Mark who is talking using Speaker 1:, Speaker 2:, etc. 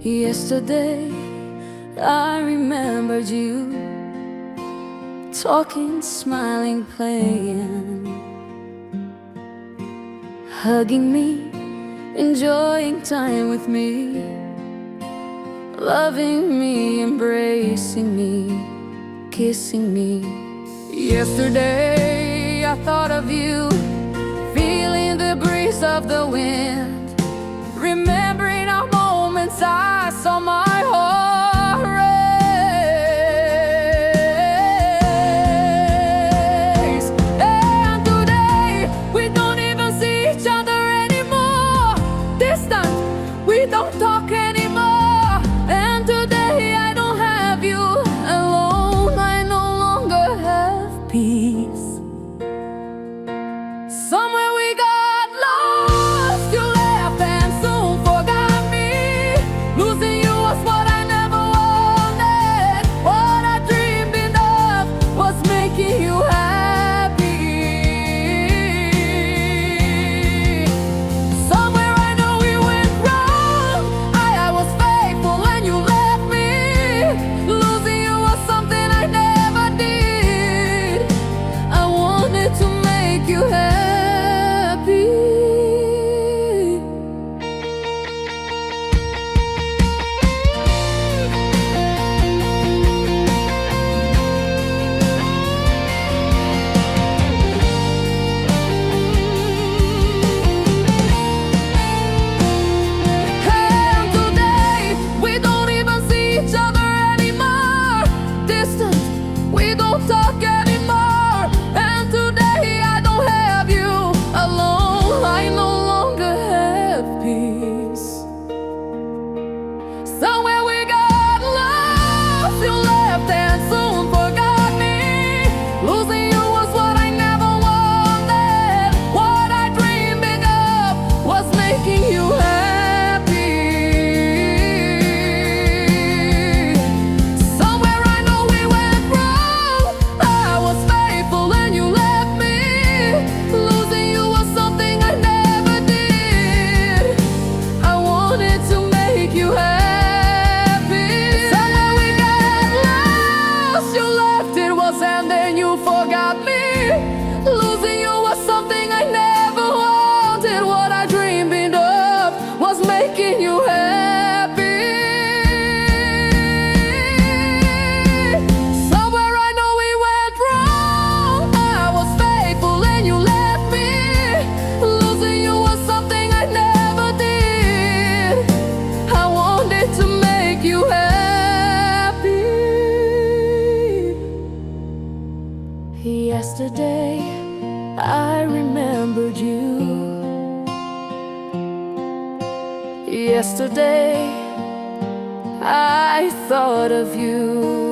Speaker 1: Yesterday I remembered you, talking, smiling, playing, hugging me, enjoying time with me, loving me, embracing me, kissing me. Yesterday I thought of you, feeling the breeze of the wind, remembering our moments. I saw my heart race. And today we don't even see each other anymore. Distant, we don't talk anymore. And today I don't have you alone. I no longer have peace. Somewhere we got lost. You left and soon forgot me. Losing you was what I never wanted. What I dreamed of was making you happy. Somewhere I know we went wrong. I was faithful and you left me. Losing you was something I never did. I wanted to make you happy. And today we don't even see each other anymore. Distant, we don't talk anymore. And today I don't have you alone. I no longer have peace. Somewhere we got lost. You left and soon forgot me. Losing you was what I never wanted. What I dreamed of was making you happy. Somewhere I know we went wrong. I was faithful and you left me. Losing you was something I never did. I wanted to make you happy. Somewhere we got lost. You left, it was, and then you forgot me. Losing you was something I never wanted. What I dreamed of was making you happy. Somewhere I know we went wrong. I was faithful and you left me. Losing you was something I never did. I wanted to make you happy. Yesterday I remembered you. Yesterday I thought of you.